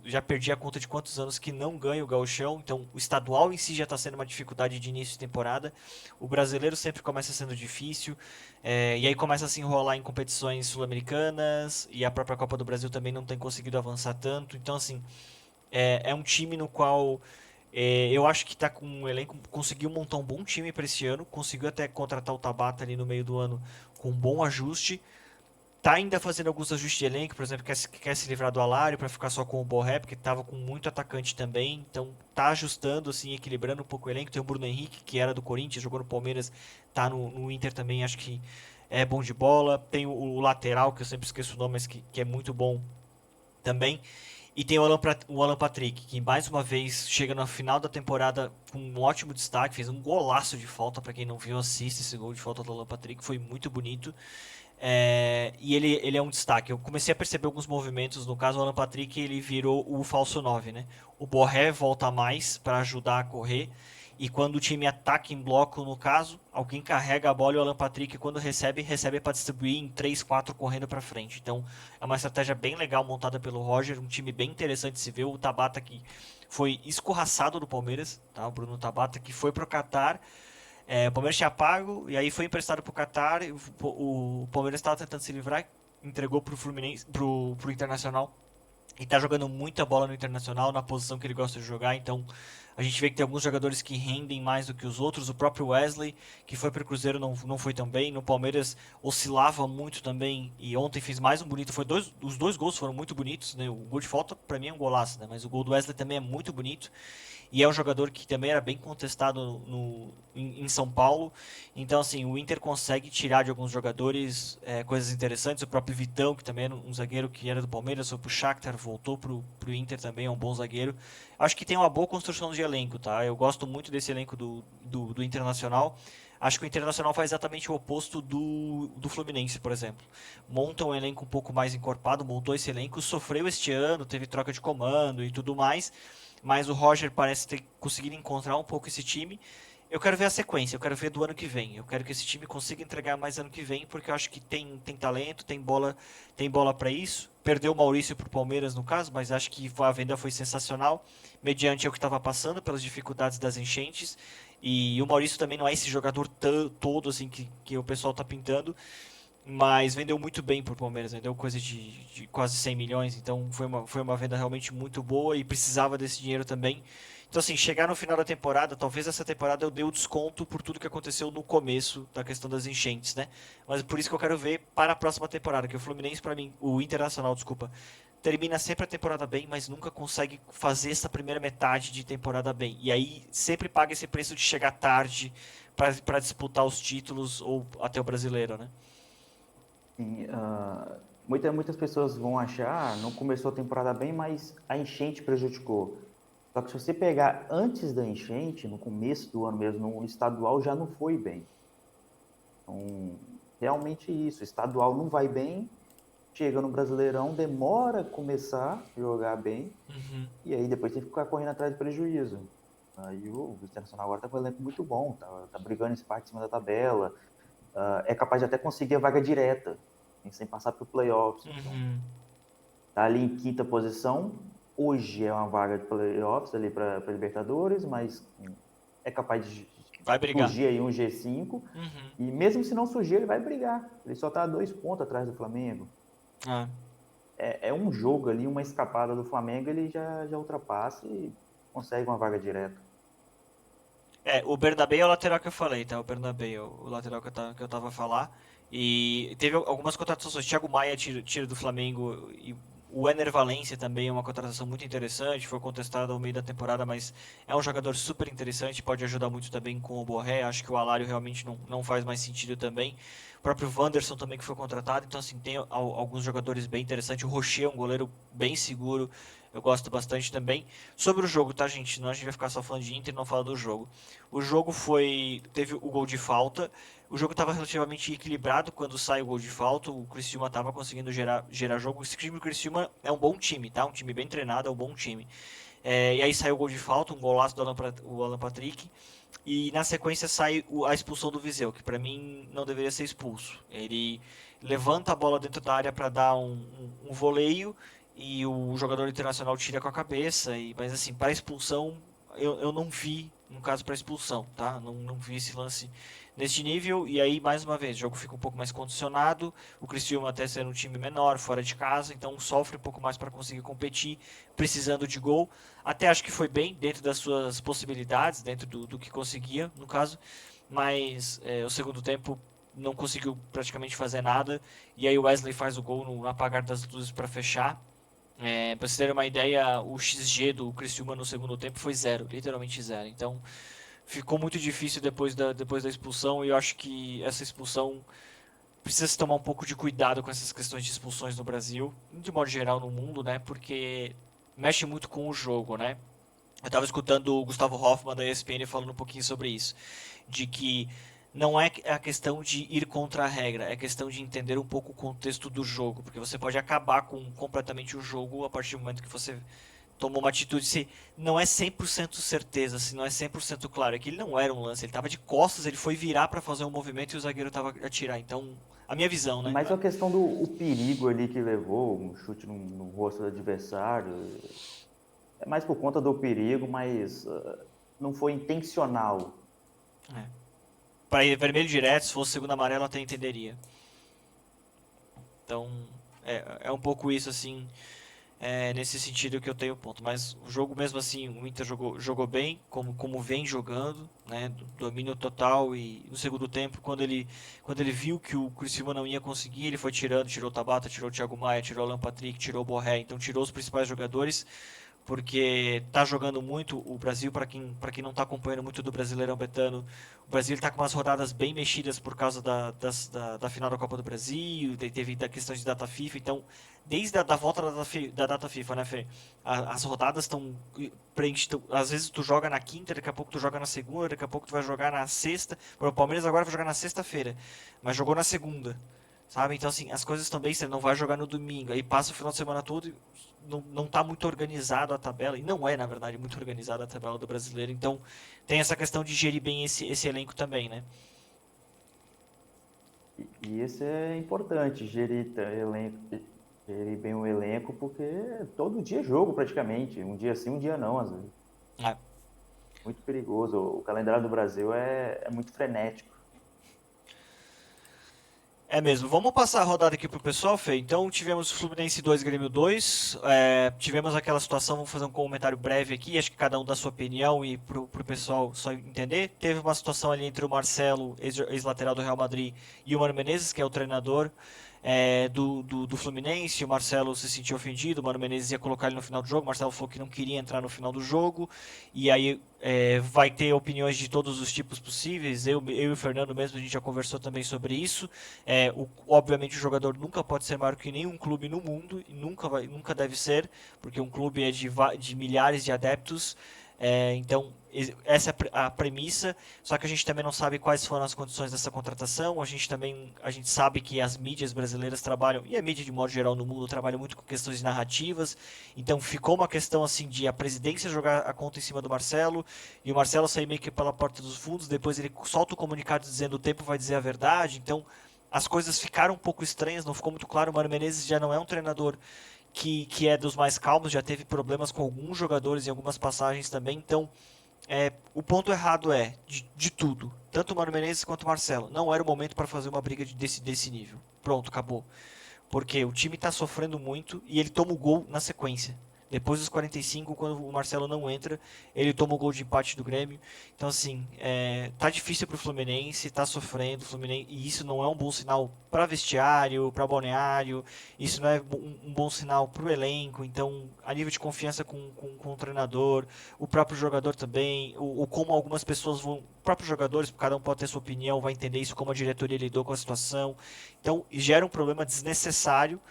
Já perdi a conta de quantos anos que não ganha o gauchão, então o estadual em si já está sendo uma dificuldade de início de temporada. O brasileiro sempre começa sendo difícil, e aí começa a se enrolar em competições sul-americanas, e a própria Copa do Brasil também não tem conseguido avançar tanto. Então, assim, é um time no qual eu acho que tá com um elenco, conseguiu montar um bom time para esse ano, conseguiu até contratar o Tabata ali no meio do ano com um bom ajuste. Tá ainda fazendo alguns ajustes de elenco, por exemplo, quer se livrar do Alário para ficar só com o Borré, porque tava com muito atacante também. Então tá ajustando, assim, equilibrando um pouco o elenco. Tem o Bruno Henrique, que era do Corinthians, jogou no Palmeiras, tá no Inter também, acho que é bom de bola. Tem o lateral, que eu sempre esqueço o nome, mas que é muito bom também. E tem o Alan Patrick, que mais uma vez chega no final da temporada com um ótimo destaque, fez um golaço de falta, para quem não viu, assista esse gol de falta do Alan Patrick, foi muito bonito. E ele é um destaque. Eu comecei a perceber alguns movimentos, no caso o Alan Patrick ele virou o falso 9, né? O Borré volta mais para ajudar a correr. E quando o time ataca em bloco, no caso, alguém carrega a bola e o Alan Patrick, quando recebe para distribuir em 3, 4 correndo para frente. Então é uma estratégia bem legal montada pelo Roger, um time bem interessante de se ver. O Tabata que foi escorraçado do Palmeiras, tá? O Bruno Tabata que foi pro Qatar. O Palmeiras tinha pago e aí foi emprestado pro Qatar. O Palmeiras estava tentando se livrar, entregou pro Fluminense, pro Internacional. E tá jogando muita bola no Internacional, na posição que ele gosta de jogar. Então a gente vê que tem alguns jogadores que rendem mais do que os outros. O próprio Wesley, que foi pro Cruzeiro, não foi tão bem. No Palmeiras oscilava muito também. E ontem fez mais um bonito. Os dois gols foram muito bonitos, né? O gol de falta, pra mim, é um golaço, né? Mas o gol do Wesley também é muito bonito. E é um jogador que também era bem contestado em São Paulo. Então, assim, o Inter consegue tirar de alguns jogadores coisas interessantes. O próprio Vitão, que também era um zagueiro que era do Palmeiras, foi pro Shakhtar, voltou pro Inter também, é um bom zagueiro. Acho que tem uma boa construção de elenco, tá? Eu gosto muito desse elenco do Internacional. Acho que o Internacional faz exatamente o oposto do Fluminense, por exemplo. Monta um elenco um pouco mais encorpado, montou esse elenco, sofreu este ano, teve troca de comando e tudo mais, mas o Roger parece ter conseguido encontrar um pouco esse time. Eu quero ver a sequência, eu quero ver do ano que vem. Eu quero que esse time consiga entregar mais ano que vem, porque eu acho que tem talento, tem bola para isso. Perdeu o Maurício pro Palmeiras no caso, mas acho que a venda foi sensacional, mediante o que estava passando pelas dificuldades das enchentes. E o Maurício também não é esse jogador todo assim que o pessoal tá pintando, mas vendeu muito bem pro Palmeiras, vendeu coisa de quase 100 milhões, então foi uma venda realmente muito boa e precisava desse dinheiro também. Então assim, chegar no final da temporada, talvez essa temporada eu dê o desconto por tudo que aconteceu no começo da questão das enchentes, né? Mas por isso que eu quero ver para a próxima temporada, que o Fluminense para mim, o Internacional, desculpa, termina sempre a temporada bem, mas nunca consegue fazer essa primeira metade de temporada bem. E aí sempre paga esse preço de chegar tarde para disputar os títulos ou até o brasileiro, né? Sim, muitas pessoas vão achar, não começou a temporada bem, mas a enchente prejudicou. Só que se você pegar antes da enchente, no começo do ano mesmo, no estadual já não foi bem. Então, realmente isso, estadual não vai bem, chega no Brasileirão, demora a começar a jogar bem, Uhum. e aí depois tem que ficar correndo atrás de prejuízo. Aí o Internacional agora está com um elenco muito bom, tá brigando em parte em cima da tabela, é capaz de até conseguir a vaga direta, sem passar por playoffs. Então, Uhum. tá ali em quinta posição. Hoje é uma vaga de playoffs ali para Libertadores, mas é capaz de Vai brigar. surgir aí um G5. Uhum. E mesmo se não surgir, ele vai brigar. Ele só está a 2 pontos atrás do Flamengo. Ah. É um jogo ali, uma escapada do Flamengo, ele já ultrapassa e consegue uma vaga direta. É, o Bernabéu é o lateral que eu falei, tá? O Bernabéu, o lateral que eu tava a falar. E teve algumas contratações. Thiago Maia tira do Flamengo e o Ener Valencia também é uma contratação muito interessante. Foi contestado ao meio da temporada, mas é um jogador super interessante. Pode ajudar muito também com o Borré. Acho que o Alário realmente não faz mais sentido também. O próprio Wanderson também que foi contratado. Então, assim, tem alguns jogadores bem interessantes. O Rocher é um goleiro bem seguro. Eu gosto bastante também. Sobre o jogo, tá, gente? Senão a gente vai ficar só falando de Inter e não falar do jogo. O jogo teve o gol de falta. O jogo estava relativamente equilibrado quando sai o gol de falta. O Criciúma estava conseguindo gerar jogo. Esse time do Criciúma é um bom time, tá? Um time bem treinado, é um bom time. E aí saiu o gol de falta, um golaço do Alan Patrick. E na sequência sai a expulsão do Viseu, que para mim não deveria ser expulso. Ele levanta a bola dentro da área para dar um voleio e o jogador internacional tira com a cabeça. Mas assim, para expulsão, eu não vi, no caso, para expulsão, tá? Não vi esse lance neste nível. E aí, mais uma vez, o jogo fica um pouco mais condicionado. O Criciúma até sendo um time menor, fora de casa, então sofre um pouco mais para conseguir competir, precisando de gol. Até acho que foi bem dentro das suas possibilidades, dentro do que conseguia, no caso. Mas o segundo tempo não conseguiu praticamente fazer nada. E aí o Wesley faz o gol no apagar das luzes para fechar. Pra vocês terem uma ideia, o XG do Criciúma no segundo tempo foi zero, literalmente zero. Então ficou muito difícil depois da expulsão. E eu acho que essa expulsão precisa se tomar um pouco de cuidado com essas questões de expulsões no Brasil, de modo geral no mundo, né? Porque mexe muito com o jogo, né? Eu estava escutando o Gustavo Hoffmann da ESPN falando um pouquinho sobre isso, de que não é a questão de ir contra a regra, é questão de entender um pouco o contexto do jogo, porque você pode acabar com completamente o jogo a partir do momento que você tomou uma atitude, se não é 100% certeza, se não é 100% claro, é que ele não era um lance, ele estava de costas, ele foi virar para fazer um movimento e o zagueiro estava a atirar. Então, a minha visão, né? Mas a questão do o perigo ali que levou, um chute no rosto do adversário, é mais por conta do perigo, mas não foi intencional. É. Para ir vermelho direto, se fosse segundo amarelo, até entenderia. Então, é um pouco isso, assim, nesse sentido que eu tenho ponto. Mas o jogo, mesmo assim, o Inter jogou bem, como vem jogando, né? Domínio total. E no segundo tempo, quando ele viu que o Criciúma não ia conseguir, ele foi tirando, tirou o Tabata, tirou o Thiago Maia, tirou o Alan Patrick, tirou o Borré. Então, tirou os principais jogadores porque tá jogando muito o Brasil, para quem não tá acompanhando muito do Brasileirão Betano, o Brasil tá com umas rodadas bem mexidas por causa da final da Copa do Brasil, teve da questão de data FIFA, então desde a da volta da data FIFA, né, Fê? As rodadas estão às vezes tu joga na quinta, daqui a pouco tu joga na segunda, daqui a pouco tu vai jogar na sexta. O Palmeiras agora vai jogar na sexta-feira, mas jogou na segunda. Sabe? Então, assim, as coisas também, você não vai jogar no domingo, aí passa o final de semana todo e não tá muito organizado a tabela, e não é, na verdade, muito organizada a tabela do brasileiro, então tem essa questão de gerir bem esse elenco também, né? E isso é importante, gerir bem o elenco, porque todo dia é jogo praticamente. Um dia sim, um dia não, às vezes. É. Muito perigoso. O calendário do Brasil é muito frenético. É mesmo. Vamos passar a rodada aqui pro pessoal, Fê. Então tivemos Fluminense 2, Grêmio 2. Tivemos aquela situação, vamos fazer um comentário breve aqui, acho que cada um dá sua opinião e pro pessoal só entender. Teve uma situação ali entre o Marcelo, ex-lateral do Real Madrid, e o Mano Menezes, que é o treinador do Fluminense. O Marcelo se sentiu ofendido, o Mano Menezes ia colocar ele no final do jogo, o Marcelo falou que não queria entrar no final do jogo. E aí vai ter opiniões de todos os tipos possíveis. Eu e o Fernando mesmo, a gente já conversou também sobre isso. Obviamente o jogador nunca pode ser maior que nenhum clube no mundo, e nunca deve ser, porque um clube é de milhares de adeptos. Então, essa é a premissa, só que a gente também não sabe quais foram as condições dessa contratação. A gente sabe que as mídias brasileiras trabalham, e a mídia de modo geral no mundo trabalha muito com questões de narrativas. Então ficou uma questão assim de a presidência jogar a conta em cima do Marcelo, e o Marcelo sair meio que pela porta dos fundos. Depois ele solta o comunicado dizendo o tempo vai dizer a verdade. Então as coisas ficaram um pouco estranhas, não ficou muito claro. O Mano Menezes já não é um treinador que é dos mais calmos, já teve problemas com alguns jogadores em algumas passagens também. Então, o ponto errado de tudo, tanto o Mano Menezes quanto o Marcelo. Não era o momento para fazer uma briga desse nível. Pronto, acabou. Porque o time está sofrendo muito e ele toma o gol na sequência. Depois dos 45, quando o Marcelo não entra, ele toma o gol de empate do Grêmio. Então, assim, tá difícil pro Fluminense, tá sofrendo o Fluminense, e isso não é um bom sinal para vestiário, para balneário, isso não é um bom sinal pro elenco. Então, a nível de confiança com o treinador, o próprio jogador também, o como algumas pessoas vão, próprios jogadores, cada um pode ter sua opinião, vai entender isso, como a diretoria lidou com a situação. Então, gera um problema desnecessário.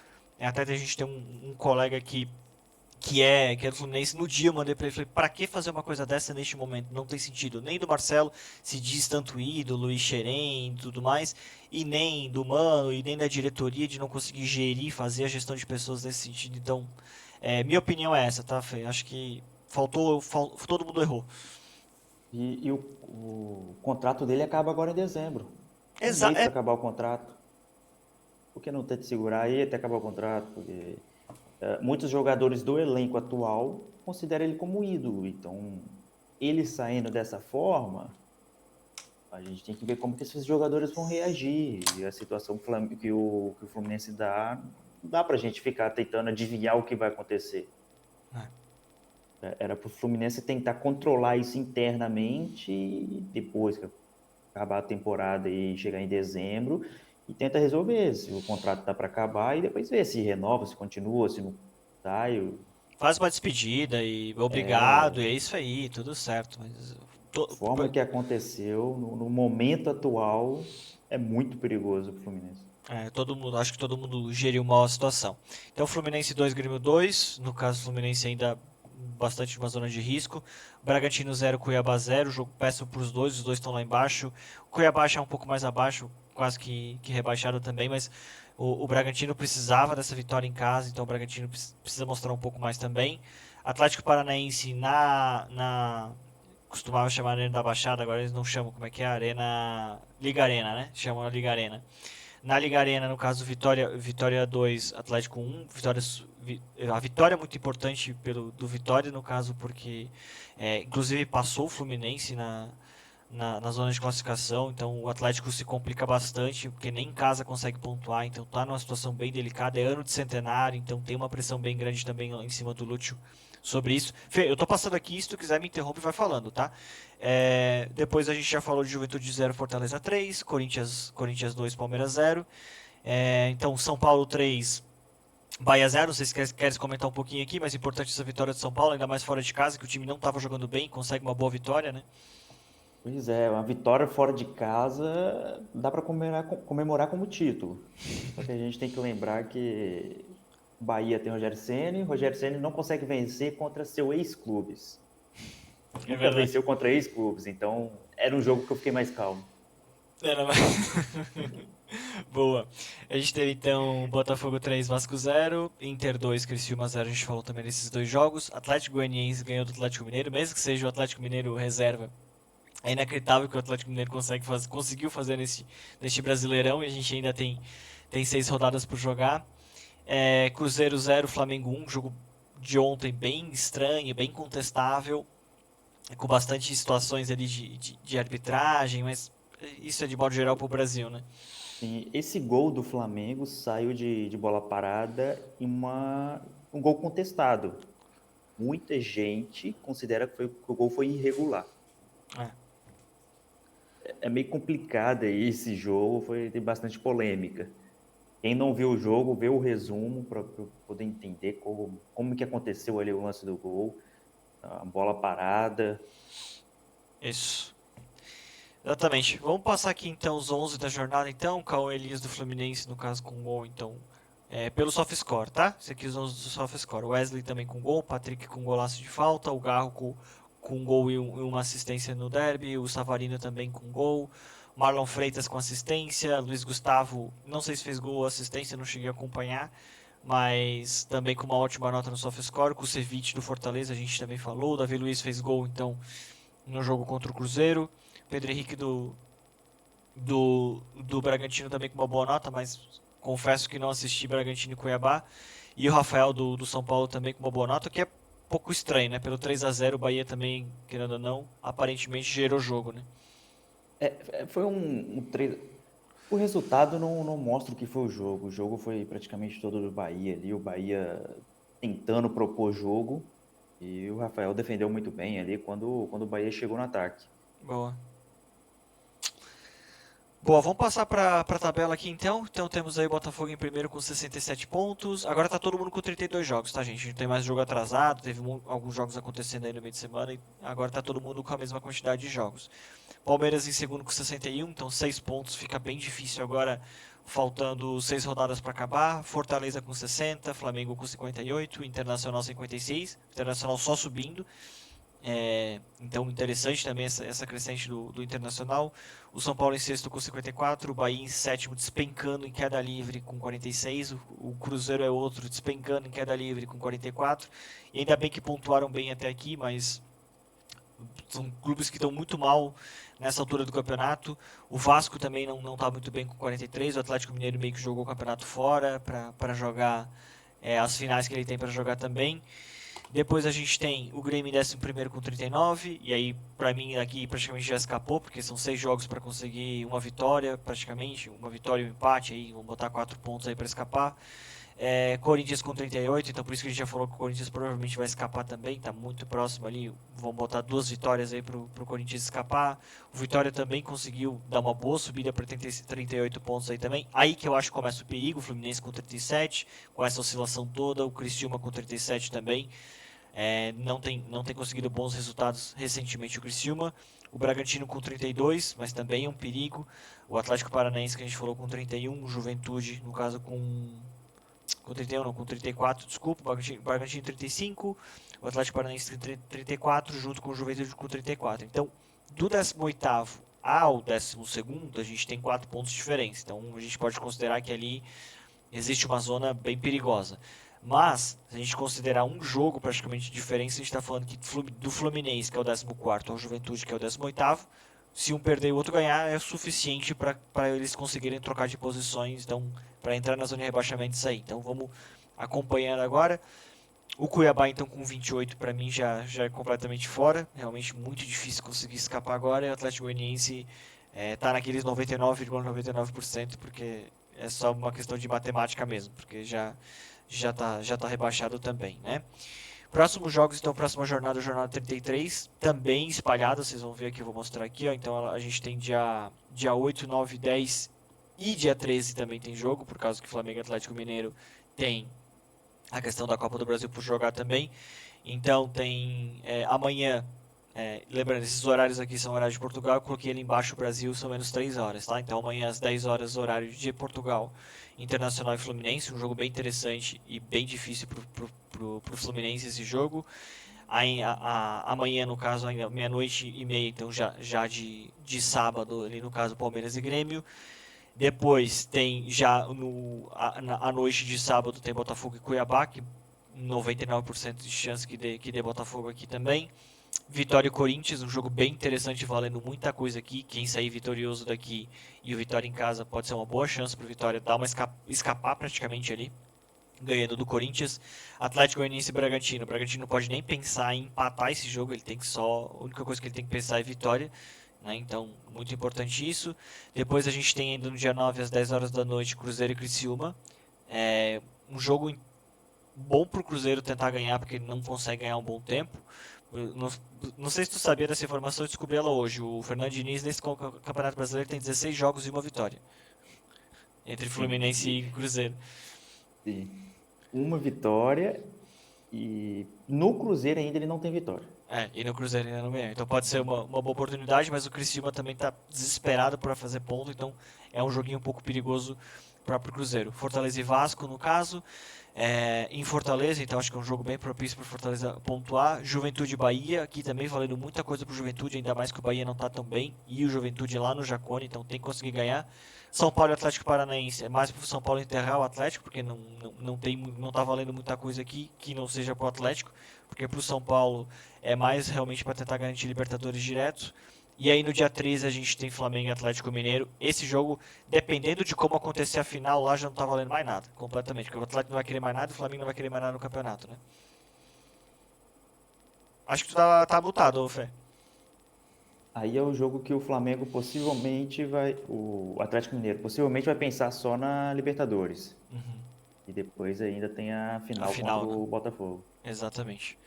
Até a gente tem um colega que é do Fluminense. No dia eu mandei pra ele, falei, pra que fazer uma coisa dessa neste momento? Não tem sentido. Nem do Marcelo se diz tanto ídolo e xerém e tudo mais, e nem do Mano, e nem da diretoria de não conseguir gerir, fazer a gestão de pessoas nesse sentido. Então, minha opinião é essa, tá, Fê? Acho que todo mundo errou. E o contrato dele acaba agora em dezembro. Um Exa mês para é, acabar o contrato. Por que não ter de segurar aí até acabar o contrato? Porque muitos jogadores do elenco atual consideram ele como ídolo. Então, ele saindo dessa forma, a gente tem que ver como que esses jogadores vão reagir. E a situação que o Fluminense dá, não dá para a gente ficar tentando adivinhar o que vai acontecer. Era para o Fluminense tentar controlar isso internamente e depois que acabar a temporada e chegar em dezembro e tenta resolver se o contrato tá para acabar e depois ver se renova, se continua, se não tá. faz uma despedida e obrigado, e é isso aí, tudo certo. Mas A forma que aconteceu no momento atual é muito perigoso para o Fluminense. acho que todo mundo geriu mal a situação. Então, Fluminense 2, Grêmio 2. No caso, Fluminense ainda bastante uma zona de risco. Bragantino 0, Cuiabá 0. Jogo péssimo para os dois estão lá embaixo. O Cuiabá é um pouco mais abaixo, quase que rebaixado também, mas o Bragantino precisava dessa vitória em casa, então o Bragantino precisa mostrar um pouco mais também. Atlético Paranaense costumava chamar Arena da Baixada, agora eles não chamam, como é que é? Arena. Liga Arena, né? Chamam a Liga Arena. Na Liga Arena, no caso, Vitória 2, Atlético 1. A vitória é muito importante do Vitória, no caso, porque inclusive passou o Fluminense na zona de classificação. Então o Atlético se complica bastante, porque nem em casa consegue pontuar. Então tá numa situação bem delicada. É ano de centenário, então tem uma pressão bem grande também em cima do Lúcio sobre isso. Fê, eu tô passando aqui, se tu quiser me interrompe, vai falando, tá? Depois a gente já falou de Juventude 0, Fortaleza 3, Corinthians 2, Palmeiras 0. Então São Paulo 3, Bahia 0. Não sei se queres comentar um pouquinho aqui, mas é importante essa vitória de São Paulo, ainda mais fora de casa, que o time não estava jogando bem, consegue uma boa vitória, né? Pois é, uma vitória fora de casa dá para comemorar como título. Só que a gente tem que lembrar que o Bahia tem Rogério Ceni não consegue vencer contra seu ex-clubes. É Nunca verdade. venceu contra ex-clubes, então era um jogo que eu fiquei mais calmo. Era mais... Boa. A gente teve então Botafogo 3, Vasco 0, Inter 2, Criciúma 0. A gente falou também desses dois jogos. Atlético Goianiense ganhou do Atlético Mineiro, mesmo que seja o Atlético Mineiro reserva. É inacreditável que o Atlético Mineiro conseguiu fazer neste Brasileirão, e a gente ainda tem 6 rodadas por jogar. Cruzeiro 0, Flamengo 1, jogo de ontem bem estranho, bem contestável, com bastante situações ali de arbitragem, mas isso é de modo geral pro Brasil, né? Sim, esse gol do Flamengo saiu de bola parada em um gol contestado. Muita gente considera que o gol foi irregular. É. É meio complicado aí esse jogo, tem bastante polêmica. Quem não viu o jogo, vê o resumo para poder entender como que aconteceu ali o lance do gol, a bola parada. Isso. Exatamente. Vamos passar aqui então os 11 da jornada então, Cauê Elias do Fluminense, no caso com gol, então, pelo SofaScore, tá? Esse aqui os 11 do SofaScore. Wesley também com gol, Patrick com golaço de falta, o Garro com gol e uma assistência no derby, o Savarino também com gol, Marlon Freitas com assistência, Luiz Gustavo, não sei se fez gol ou assistência, não cheguei a acompanhar, mas também com uma ótima nota no SofaScore, com o Cevic do Fortaleza, a gente também falou, o Davi Luiz fez gol, então, no jogo contra o Cruzeiro, Pedro Henrique do Bragantino também com uma boa nota, mas confesso que não assisti Bragantino e Cuiabá. E o Rafael do São Paulo também com uma boa nota, que é pouco estranho, né? Pelo 3-0 o Bahia também, querendo ou não, aparentemente gerou jogo, né? Foi o resultado não mostra o que foi o jogo. O jogo foi praticamente todo do Bahia ali, o Bahia tentando propor jogo e o Rafael defendeu muito bem ali quando o Bahia chegou no ataque. Boa. Boa, vamos passar para a tabela aqui então. Então temos aí o Botafogo em primeiro com 67 pontos. Agora tá todo mundo com 32 jogos, tá, gente? Não tem mais jogo atrasado, teve alguns jogos acontecendo aí no meio de semana e agora tá todo mundo com a mesma quantidade de jogos. Palmeiras em segundo com 61, então 6 pontos, fica bem difícil agora, faltando 6 rodadas para acabar. Fortaleza com 60, Flamengo com 58, Internacional 56, Internacional só subindo. Então interessante também essa crescente do Internacional. O São Paulo em sexto com 54, o Bahia em sétimo despencando em queda livre com 46, o Cruzeiro é outro despencando em queda livre com 44. E ainda bem que pontuaram bem até aqui, mas são clubes que estão muito mal nessa altura do campeonato. O Vasco também não está muito bem com 43, o Atlético Mineiro meio que jogou o campeonato fora para jogar as finais que ele tem para jogar também. Depois a gente tem o Grêmio em 11º com 39, e aí pra mim aqui praticamente já escapou, porque são 6 jogos para conseguir uma vitória, praticamente, uma vitória e um empate, aí vamos botar 4 pontos aí para escapar. Corinthians com 38, então por isso que a gente já falou que o Corinthians provavelmente vai escapar também, tá muito próximo ali, vamos botar 2 vitórias aí pro Corinthians escapar. O Vitória também conseguiu dar uma boa subida para 38 pontos aí também, aí que eu acho que começa o perigo, o Fluminense com 37, com essa oscilação toda, o Criciúma com 37 também. Não tem conseguido bons resultados recentemente o Criciúma. O Bragantino com 32, mas também é um perigo. O Atlético Paranaense que a gente falou com 31, o Juventude, no caso com 31, não, com 34, desculpa, o Bragantino 35, o Atlético Paranaense 34, junto com o Juventude com 34. Então, do 18º ao 12º, a gente tem 4 pontos diferentes. Então, a gente pode considerar que ali existe uma zona bem perigosa. Mas, se a gente considerar um jogo praticamente de diferença, a gente está falando que do Fluminense, que é o 14º, ao Juventude, que é o 18º, se um perder e o outro ganhar, é suficiente para eles conseguirem trocar de posições, então, para entrar na zona de rebaixamento e sair. Então, vamos acompanhando agora. O Cuiabá, então, com 28, para mim, já é completamente fora. Realmente muito difícil conseguir escapar agora. E o Atlético Goianiense está naqueles 99,99%, porque é só uma questão de matemática mesmo, porque já tá rebaixado também, né? Próximos jogos, então, próxima jornada 33, também espalhada, vocês vão ver aqui, eu vou mostrar aqui, ó. Então a gente tem dia 8, 9, 10 e dia 13 também tem jogo, por causa que Flamengo e Atlético Mineiro tem a questão da Copa do Brasil por jogar também. Então tem amanhã, lembrando, esses horários aqui são horários de Portugal, eu coloquei ali embaixo o Brasil, são menos 3 horas, tá? Então amanhã às 10 horas, horário de Portugal, Internacional e Fluminense, um jogo bem interessante e bem difícil pro Fluminense esse jogo. Amanhã, no caso, ainda meia-noite e meia, então já de sábado, ali no caso Palmeiras e Grêmio. Depois tem já à noite de sábado tem Botafogo e Cuiabá, que 99% de chance que dê Botafogo aqui também. Vitória e Corinthians, um jogo bem interessante, valendo muita coisa aqui. Quem sair vitorioso daqui e o Vitória em casa pode ser uma boa chance para o Vitória dar uma escapar praticamente ali. ganhando do Corinthians. Atlético Goianiense e Bragantino. O Bragantino não pode nem pensar em empatar esse jogo, ele tem que só, a única coisa que ele tem que pensar é vitória, né? Então, muito importante isso. Depois a gente tem ainda no dia 9 às 10 horas da noite Cruzeiro e Criciúma. Um jogo bom pro Cruzeiro tentar ganhar, porque ele não consegue ganhar um bom tempo. Não sei se tu sabia dessa informação, eu descobri ela hoje. O Fernando Diniz, nesse Campeonato Brasileiro, tem 16 jogos e uma vitória. Entre Fluminense e Cruzeiro. Sim. Uma vitória e no Cruzeiro ainda ele não tem vitória. E no Cruzeiro ainda não ganhou. Então pode ser uma boa oportunidade, mas o Criciúma também está desesperado para fazer ponto, então é um joguinho um pouco perigoso para o Cruzeiro. Fortaleza e Vasco, no caso, em Fortaleza, então acho que é um jogo bem propício para Fortaleza pontuar. Juventude e Bahia, aqui também valendo muita coisa para o Juventude, ainda mais que o Bahia não está tão bem, e o Juventude lá no Jacone, então tem que conseguir ganhar. São Paulo e Atlético Paranaense, é mais para o São Paulo enterrar o Atlético, porque não tá valendo muita coisa aqui que não seja para o Atlético, porque para o São Paulo é mais realmente para tentar garantir Libertadores direto. E aí no dia 13 a gente tem Flamengo e Atlético Mineiro. Esse jogo, dependendo de como acontecer a final, lá já não tá valendo mais nada, completamente, porque o Atlético não vai querer mais nada e o Flamengo não vai querer mais nada no campeonato, né? Acho que tu tá mutado, Fê. Aí é o jogo que o Flamengo possivelmente vai, o Atlético Mineiro possivelmente vai pensar só na Libertadores. E depois ainda tem a final contra Né? o Botafogo. Exatamente.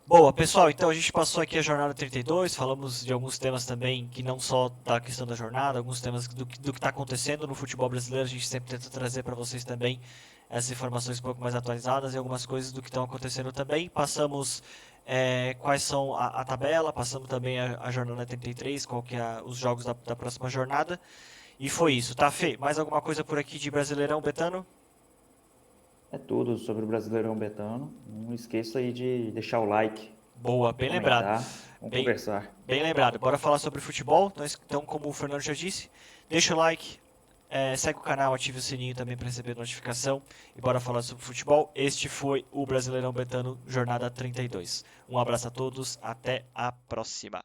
Boa, pessoal, então a gente passou aqui a jornada 32, falamos de alguns temas também que não só da questão da jornada, alguns temas do que está acontecendo no futebol brasileiro, a gente sempre tenta trazer para vocês também essas informações um pouco mais atualizadas e algumas coisas do que estão acontecendo também. Passamos quais são a tabela, passamos também a jornada 33, qual que é os jogos da próxima jornada, e foi isso, tá, Fê? Mais alguma coisa por aqui de Brasileirão, Betano? É tudo sobre o Brasileirão Betano. Não esqueça aí de deixar o like. Boa, bem lembrado. Vamos conversar. Bem lembrado. Bora falar sobre futebol. Então, como o Fernando já disse, deixa o like, segue o canal, ative o sininho também para receber notificação e bora falar sobre futebol. Este foi o Brasileirão Betano, jornada 32. Um abraço a todos, até a próxima.